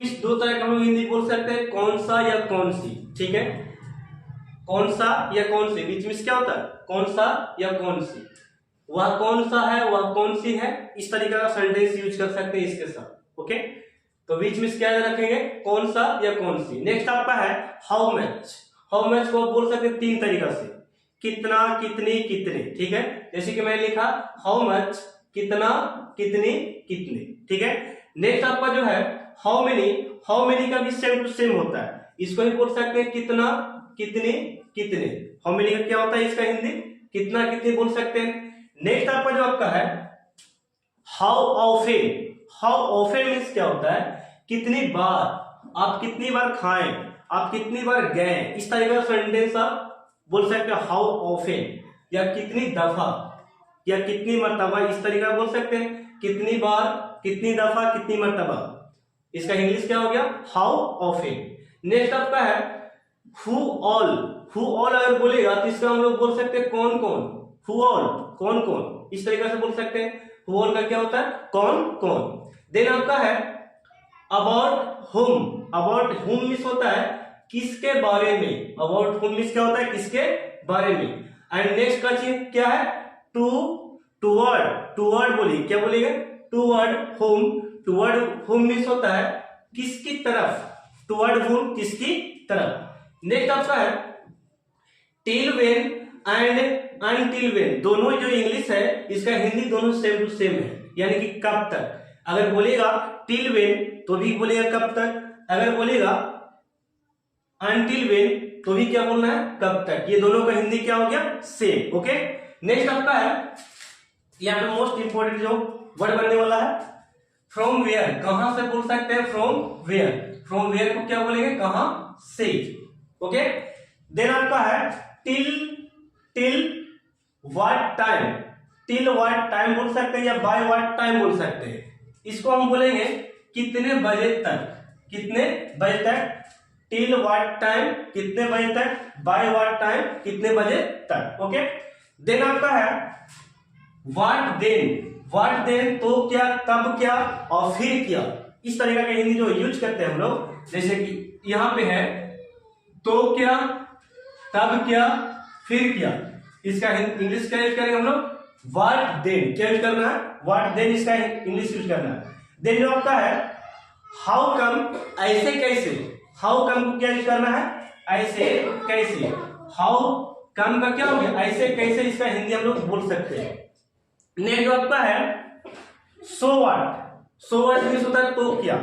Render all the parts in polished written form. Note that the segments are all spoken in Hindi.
इस दो तरह का हम लोग हिंदी बोल सकते हैं, कौन सा या कौन सी। ठीक है, कौन सा या कौन सी, बीच में क्या होता है, कौन सा या कौन सी। वह कौन सा है, वह कौन सी है, इस तरीके का सेंटेंस यूज कर सकते हैं इसके साथ। ओके, तो बीच में क्या रखेंगे, कौन सा या कौन सी। नेक्स्ट आपका है हाउ मच। हाउ मच को बोल सकते हैं तीन तरीका से, कितना, कितनी, कितने। ठीक है, जैसे कि मैंने लिखा हाउ मच, कितना, कितनी, कितने। ठीक है, नेक्स्ट आपका जो है हाउ मेनी। हाउ मेनी का भी सेम टू सेम होता है, इसको ही बोल सकते हैं कितना, कितने, कितने। हाउ मेनी का क्या होता है इसका हिंदी, कितना, कितने बोल सकते हैं। नेक्स्ट आपका जो आपका है how often. How often means क्या होता है, कितनी बार, आप कितनी बार खाएं, आप कितनी बार गए, इस तरह का सेंटेंस आप बोल सकते हैं हाउ ऑफन, या कितनी दफा या कितनी मर्तबा, इस तरीका बोल सकते हैं कितनी बार, कितनी दफा, कितनी मर्तबा। इसका इंग्लिश क्या हो गया, हाउ ऑफन। नेक्स्ट आपका है हु ऑल। हु ऑल अगर बोलेगा तो इसका हम लोग बोल सकते हैं कौन कौन। हु ऑल, कौन कौन, इस तरीके से बोल सकते हैं। हु ऑल का क्या होता है, कौन कौन। देन आपका है अबाउट हुम। अबाउट हुम मीन्स होता है किसके बारे में। अबाउट हुम मीन्स क्या होता है, किसके बारे में। एंड नेक्स्ट का चीज क्या है, टू, टूवर्ड। टूवर्ड बोलिए, क्या बोलिएगा, टूवर्ड हुम। टूवर्ड हुम मीन्स होता है किसकी तरफ। टूवर्ड हुम, किसकी तरफ। नेक्स्ट आपका है till when and until when. दोनों जो इंग्लिश है इसका हिंदी दोनों सेम टू सेम है, यानी कि कब तक। अगर बोलेगा टिल वेन तो भी बोलेगा कब तक, अगर बोलेगा अनटिल वेन तो भी क्या बोलना है, कब तक। ये दोनों का हिंदी क्या हो गया, सेम। ओके, नेक्स्ट आपका है यहाँ पे मोस्ट इंपोर्टेंट जो वर्ड बनने वाला है फ्रॉम वेयर। कहां से बोल सकते हैं, फ्रॉम वेयर। फ्रॉम वेयर को क्या बोलेंगे, कहां से। ओके, देन आपका है till. Till what time. Till what time बोल सकते हैं या बाय व्हाट टाइम बोल सकते हैं। इसको हम बोलेंगे कितने बजे तक, कितने बजे तक। टिल व्हाट टाइम, कितने बजे तक, बाय व्हाट टाइम, कितने बजे तक। ओके, देन आपका है व्हाट देन। व्हाट देन तो क्या, तब क्या, और फिर क्या। इस तरीके का हिंदी जो यूज करते हैं हम लोग, जैसे कि यहां पे है तो क्या, तब क्या, फिर क्या। इसका इंग्लिश क्या यूज करेंगे हम लोग, व्हाट देन। क्या यूज करना है, व्हाट देन, इसका इंग्लिश यूज करना है। देन जो आपका है हाउ कम, ऐसे कैसे। हाउ कम को क्या यूज करना है, ऐसे कैसे। हाउ कम का क्या हो गया, ऐसे कैसे, इसका हिंदी हम लोग बोल सकते हैं। नेक्स्ट जो आपका है so what. So what means होता है तो क्या।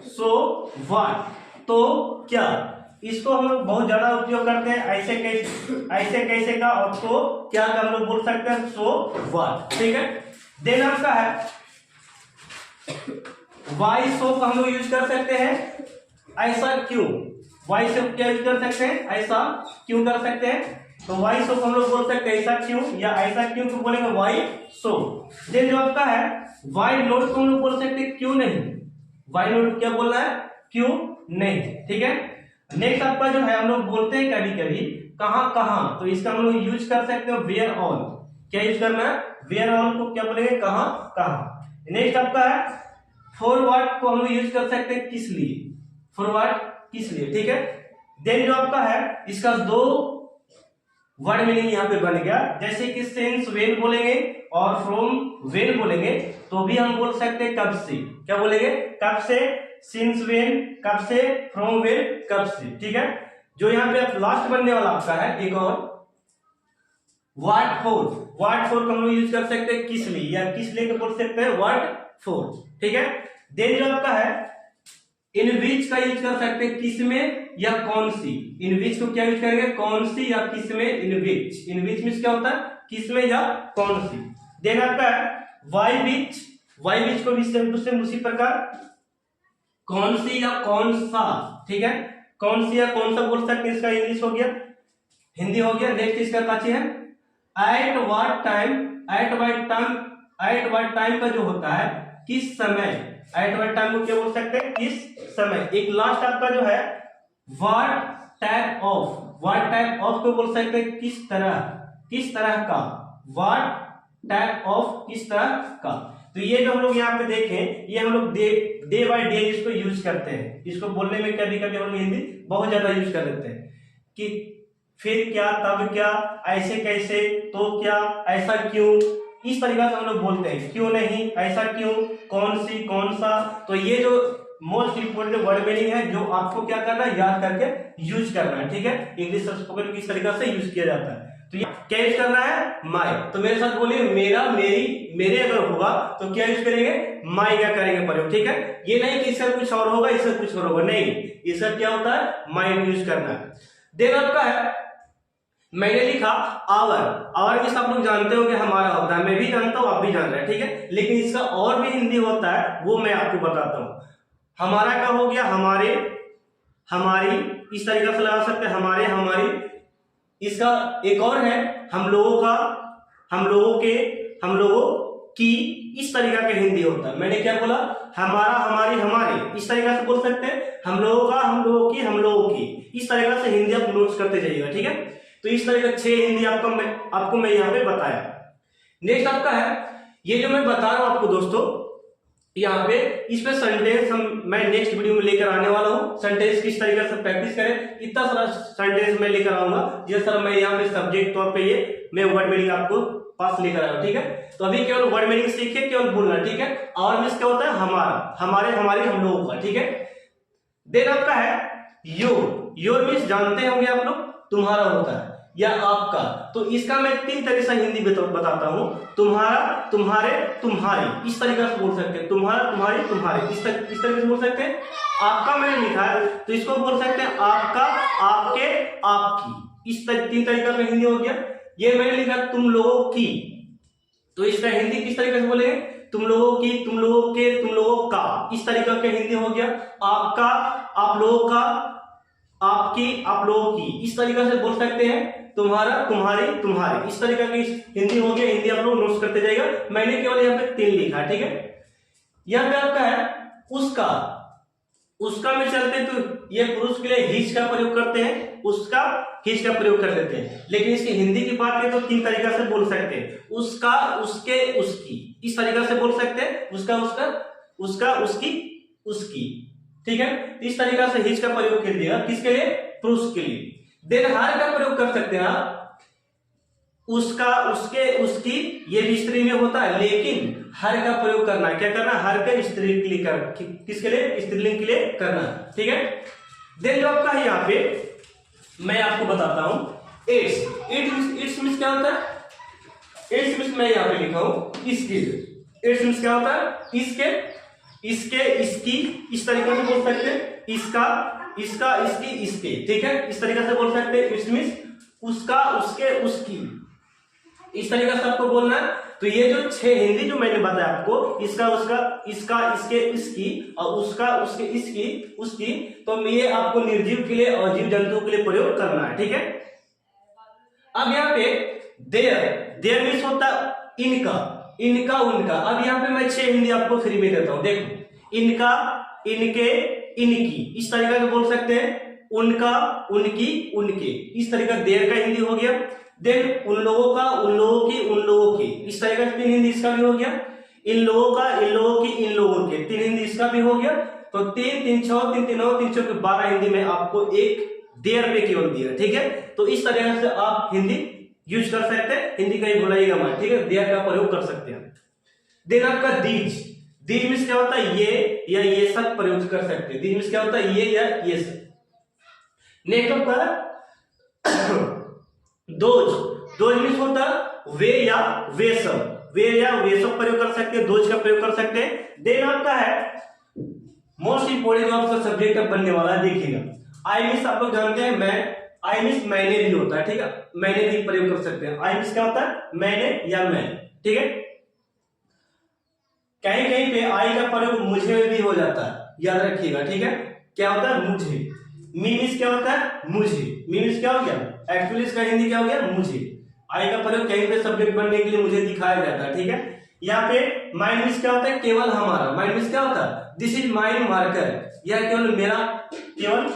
सो व्हाट, तो क्या। इसको हम लोग बहुत ज्यादा उपयोग करते हैं ऐसे कैसे, ऐसे कैसे का, और तो क्या का हम लोग बोल सकते हैं सो व्हाट। ठीक है, देन आपका है वाई सो का हम लोग यूज कर सकते हैं ऐसा क्यों। वाई सो क्या यूज कर सकते हैं, ऐसा क्यों कर सकते हैं। तो वाई सो हम लोग बोल सकते हैं ऐसा क्यों, या ऐसा क्यों को बोलेंगे वाई सो। देन जो आपका है वाई नॉट को हम लोग बोल सकते हैं क्यों नहीं। वाई नॉट क्या बोलना है, क्यों नहीं। ठीक है, नेक्स्ट आपका जो है हम लोग बोलते हैं कभी कभी कहां कहां, तो इसका हम लोग यूज कर सकते हैं वेयर ऑल। क्या यूज करना है, वेयर ऑल को क्या बोलेंगे, कहां कहां। नेक्स्ट आपका है फॉर व्हाट को हम लोग यूज कर सकते हैं किस लिए। फॉर व्हाट, किस लिए। ठीक है, देन जो आपका है इसका दो वर्ड मीनिंग यहाँ पे बन गया, जैसे कि सिंस वेन बोलेंगे और फ्रॉम वेन बोलेंगे तो भी हम बोल सकते हैं कब से। क्या बोलेंगे, कब से, सिंस वेन कब से, फ्रॉम वेन कब से। ठीक है, जो यहाँ पे लास्ट बनने वाला आपका है एक और व्हाट फॉर। व्हाट फॉर को हम लोग यूज कर सकते हैं किस लिए, या किस लिए बोल सकते हैं व्हाट फॉर। ठीक है, देन जो आपका है इन विच का यूज कर सकते हैं किस में या कौन सी। इन विच को क्या यूज करेंगे, कौन सी या किस में, इन विच। इन विच मींस क्या होता है, किस में या कौन सी। देन आपका है वाई विच। वाई विच को भी सेम टू सेम उसी प्रकार कौन सी या कौन सा। ठीक है, कौन सी या कौन सा बोल सकते हैं, इसका इंग्लिश हो गया, हिंदी हो गया। नेक्स्ट इसका काची है at what time. At what time, at what time का जो होता है किस समय। एट व्हाट टाइम को क्या बोल सकते हैं, किस समय। एक लास्ट आपका जो है what type of. What type of को बोल सकते हैं किस तरह, किस तरह का। व्हाट टाइप ऑफ, किस तरह का। तो ये जो हम लोग यहाँ पे देखें, ये हम लोग डे बाय डे इसको यूज करते हैं। इसको बोलने में कभी कभी हम हिंदी बहुत ज्यादा यूज कर लेते हैं कि फिर क्या, तब क्या, ऐसे कैसे, तो क्या, ऐसा क्यों, इस तरीका से हम लोग बोलते हैं। क्यों नहीं, ऐसा क्यों, कौन सी, कौन सा। तो ये जो मोस्ट इंपोर्टेंट वर्ड मीनिंग है जो आपको क्या करना है, याद करके यूज करना है। ठीक है, इंग्लिश स्पोकन किस तरीका से यूज किया जाता है। तो ये क्या यूज करना है, माय। तो मेरे साथ बोलिए मेरा, मेरी, मेरे अगर होगा तो क्या यूज करेंगे, माय का करेंगे प्रयोग। ठीक है, ये नहीं कि इसका कुछ और होगा, इसका कुछ और होगा, नहीं, इसका क्या होता है, माय यूज करना है। देन आपका है, मैंने लिखा आवर। आवर किस आप लोग जानते हो कि हमारा होता है, मैं भी जानता हूं, आप भी जान रहे हैं। ठीक है, लेकिन इसका और भी हिंदी होता है, वो मैं आपको बताता हूं। हमारा का हो गया हमारे, हमारी, इस तरीके से लगा सकते हैं, हमारे, हमारी। इसका एक और है हम लोगों का, हम लोगों के, हम लोगों की, इस तरीका का हिंदी होता है। मैंने क्या बोला, हमारा, हमारी, हमारे, इस तरीके से बोल सकते हैं। हम लोगों का, हम लोगों की, हम लोगों की, इस तरीके से हिंदी आप नोट्स करते जाइएगा। ठीक है, तो इस तरह का 6 हिंदी आपको मैं यहाँ पे बताया। नेक्स्ट आपका है, ये जो मैं बता रहा हूं आपको दोस्तों, यहाँ पे इस पे सेंटेंस मैं नेक्स्ट वीडियो में लेकर आने वाला हूँ। सेंटेंस किस तरीके से प्रैक्टिस करें, इतना सारा सेंटेंस मैं लेकर आऊंगा। जिस तरह मैं यहाँ पे सब्जेक्ट तौर पे ये मैं वर्ड मीनिंग आपको पास लेकर आया हूँ। ठीक है, तो अभी केवल वर्ड मीनिंग सीखिए, केवल बोलना। ठीक है, और मीन्स क्या होता है, हमारा, हमारे, हमारी, हम लोगों का। ठीक है, देन आपका है योर। योर मीन्स जानते होंगे आप लोग, तुम्हारा होता है या आपका। तो इसका मैं 3 तरीके से हिंदी बताता हूं। तुम्हारा, तुम्हारे, तुम्हारी, इस तरीके से बोल सकते हैं। तुम्हारा, तुम्हारी, तुम्हारे, इस तरीके से बोल सकते हैं। आपका मैंने लिखा है तो इसको बोल सकते हैं आपका, आपके, आपकी। इस 3 तरीका का हिंदी हो गया। ये मैंने लिखा तुम लोगों की, तो इसका हिंदी किस तरीके से बोलेंगे, तुम लोगों की, तुम लोगों के, तुम लोगों का, इस तरीका का हिंदी हो गया। आपका, आप लोगों का, आपकी, आप लोगों की, इस तरीके से बोल सकते हैं। तुम्हारा, तुम्हारी, तुम्हारे, इस तरीके की हिंदी हो गया। हिंदी आप लोग नोट्स करते जाएगा। मैंने केवल यहाँ पे 3 लिखा है। ठीक है, यहाँ पे आपका है उसका। उसका में चलते तो ये पुरुष के लिए हिज का प्रयोग करते हैं, उसका, हिज का प्रयोग कर देते हैं। लेकिन इसकी हिंदी की बात करें तो 3 तरीका से बोल सकते हैं। उसका, उसके, उसकी, इस तरीका से बोल सकते हैं। उसका, उसका, उसका, उसकी, उसकी। ठीक है, इस तरीका से हिज का प्रयोग कर दिया किसके लिए, पुरुष के लिए। देन हर का प्रयोग कर सकते हैं आप। उसका, उसके, उसकी, ये भी स्त्री में होता है, लेकिन हर का प्रयोग करना है। क्या करना है, हर के स्त्री के लिए करना, किसके लिए, स्त्रीलिंग के लिए करना। ठीक है, देन जो आपका है यहाँ पे मैं आपको बताता हूं इट्स। इट्स मींस क्या होता है, इट्स मींस मैं यहाँ पे लिखा हूं इसके। इट्स मींस क्या होता है, इसके, इसके, इसकी, इस तरीके से बोल सकते हैं। इसका, इसका, इसकी, इसके। ठीक है, इस तरीके से बोल सकते हैं। इट्स मींस उसका, उसके, उसकी, इस तरीके से आपको बोलना है। तो ये जो 6 हिंदी जो मैंने बताया आपको, इसका, उसका, इसका, इसके, इसकी, और उसका, उसके, इसकी, उसकी, तो ये आपको निर्जीव के लिए और जीव जंतु के लिए प्रयोग करना है। ठीक है, अब यहाँ पे देयर, देयर मीन्स होता है इनका, इनका, उनका। अब यहाँ पे मैं 6 हिंदी आपको फ्री में देता हूं। देखो, इनका, इनके, इनकी, इस तरीके से बोल सकते हैं। उनका, उनकी, उनके, इस तरीका देयर का हिंदी हो गया। देन उन लोगों का, उन लोगों की, उन लोगों की, इस तरीके से 3 हिंदी इसका भी हो गया। इन लोगों का, इन लोगों की, इन लोगों के, 3 हिंदी इसका भी हो गया। तो 3 3 6 3 3 9 3 6 12 हिंदी में आपको एक देयर पे केवल दिया। ठीक है, तो इस तरीके से आप हिंदी यूज कर सकते हैं। हिंदी कहीं भुलाइएगा मत। ठीक है, देयर का प्रयोग कर सकते हैं। देन आपका दीज। दीज मीन्स क्या होता है, ये या ये सब प्रयोग कर सकते हैं। दीज मीन्स क्या होता है, ये या ये सब। नेक्स्ट आपका दोज। दोज मीन्स होता है वे या वे सब, वे या वे सब प्रयोग कर सकते हैं, दोज का प्रयोग कर सकते हैं। देन आपका है मोस्ट इंपोर्टेंट जो आपका सब्जेक्ट बनने वाला है, देखिएगा आई मीन्स आप लोग जानते हैं मैं, आई मीन्स मैंने भी होता है। ठीक है, मैंने भी प्रयोग कर सकते हैं। आई मीन्स क्या होता है, मैंने या मैं। ठीक है, कहीं कहीं पे आई का प्रयोग मुझे में भी हो जाता है, याद रखिएगा। ठीक है, क्या होता है, मुझे। मी मीन्स क्या होता है, मुझे। मी मीन्स क्या हो गया, एक्चुअली इसका हिंदी क्या हो गया, मुझे। आई का प्रयोग कहीं पे सब्जेक्ट बनने के लिए मुझे दिखाया जाता है। ठीक है, यहाँ पे माइंड मीन्स क्या होता है, केवल हमारा। माइंड मीन्स क्या होता है, दिस इज माइंड मार्कर, यह केवल मेरा, केवल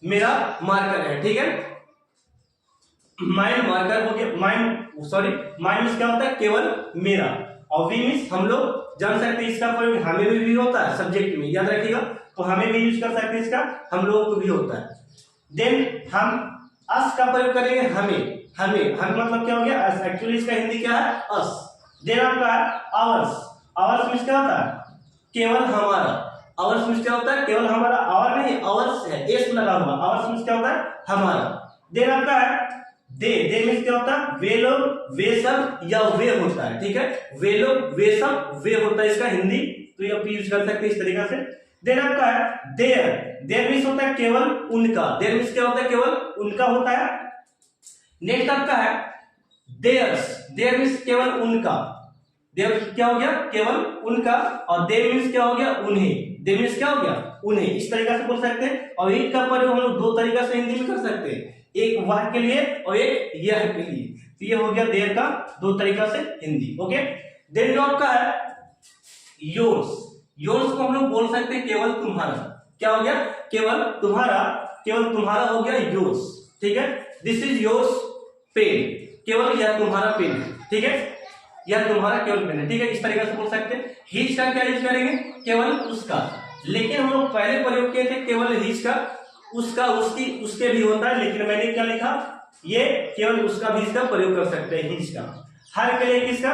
मेरा मार्कर है। ठीक है, माइंड मार्कर हो गया। माइंड, सॉरी, माइंड मीन्स क्या होता है, केवल मेरा। और वी मीन्स हम लोग जान सकते हैं इसका प्रयोग हमें भी होता है सब्जेक्ट में, याद रखिएगा। तो हमें भी यूज कर सकते हैं इसका, हम लोगों को भी होता है। देन हम अस का प्रयोग करेंगे हमें, हम मतलब क्या हो गया अस, एक्चुअली इसका हिंदी क्या है अस। देन आपका है आवर्स, आवर्स मींस क्या होता है केवल हमारा, आवर्स मींस क्या होता है केवल हमारा, आवर नहीं आवर्स है एस लगा हुआ, आवर्स मींस क्या होता है हमारा। देन आपका है दे मींस क्या होता है वे लोग वे सब या वे होता है, ठीक है, वे लोग वे सब वे होता है इसका हिंदी, तो ये आप यूज कर सकते हैं इस तरीके से। देन आपका है देयर मींस होता है केवल उनका, देयर मींस क्या होता है केवल उनका होता है। नेक्स्ट आपका है देयर मींस केवल उनका, देयर क्या हो गया केवल उनका, और दे मींस क्या हो गया उन्हें, दे मींस क्या हो गया उन्हें, इस तरीके से बोल सकते हैं। और इट का प्रयोग हम लोग दो तरीके से हिंदी में कर सकते हैं, एक वह के लिए और एक यह के लिए, तो ये हो गया देयर का दो तरीका से हिंदी। ओके, देन जो आपका है योर्स, योर्स को हम लोग बोल सकते हैं केवल तुम्हारा, क्या हो गया केवल तुम्हारा हो गया योर्स, ठीक है। दिस इज योर्स पेन, केवल यह तुम्हारा पेन है, ठीक है, यह तुम्हारा केवल पेन है, ठीक है, इस तरीके से बोल सकते हैं। हिज का क्या यूज करेंगे केवल उसका, लेकिन हम लोग पहले प्रयोग किए थे केवल हिज का, उसका उसकी उसके भी होता है, लेकिन मैंने क्या लिखा ये केवल उसका भी इसका प्रयोग कर सकते हैं हिज का। हर के लिए किसका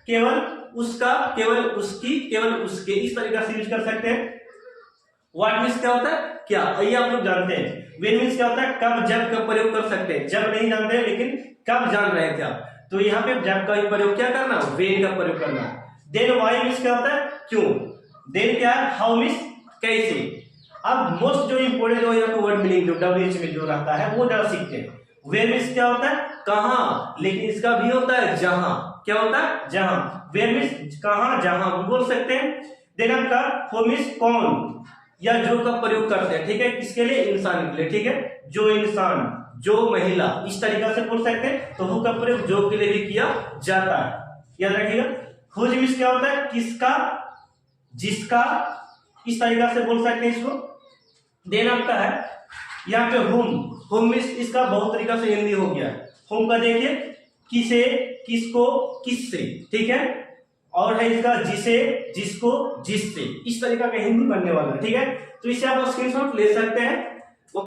केवल उसका, केवल उसकी, केवल उसके, इस तरीके से यूज कर सकते हैं। व्हाट मींस क्या होता है क्या, ये आप लोग जानते हैं। व्हेन मींस क्या होता है कब जब का प्रयोग कर सकते हैं, जब नहीं जानते हैं लेकिन कब जान रहे थे आप, तो यहाँ पे जब का प्रयोग क्या करना व्हेन का प्रयोग करना। देन व्हाई मींस क्या होता है क्यों। देन क्या है हाउ मींस कैसे। अब मोस्ट जो इंपोर्टेंट जो यहाँ पे वर्ड मीनिंग जो WH में जो रहता है वो जरा सीखते हैं। वेयर मींस क्या होता है कहाँ, लेकिन इसका भी होता है जहां, क्या होता है जहां, वेयर मींस कहां जहां बोल सकते हैं। देन आपका हु मींस कौन या जो का प्रयोग करते हैं, ठीक है, किसके लिए इंसान के लिए, ठीक है, जो इंसान जो महिला, इस तरीके से बोल सकते हैं। तो हु का प्रयोग जो के लिए भी किया जाता है, याद रखिएगा। हुज मींस क्या होता है किसका जिसका, इस तरीके से बोल सकते हैं इसको। देन आपका है यहाँ पे हुम मींस इसका बहुत तरीका से हिंदी हो गया। हुम का देखिए किसे, किसको, किससे, ठीक है, और है इसका जिसे, जिसको, जिससे, इस तरीका का हिंदी बनने वाला है, ठीक है। तो इसे आप स्क्रीनशॉट ले सकते हैं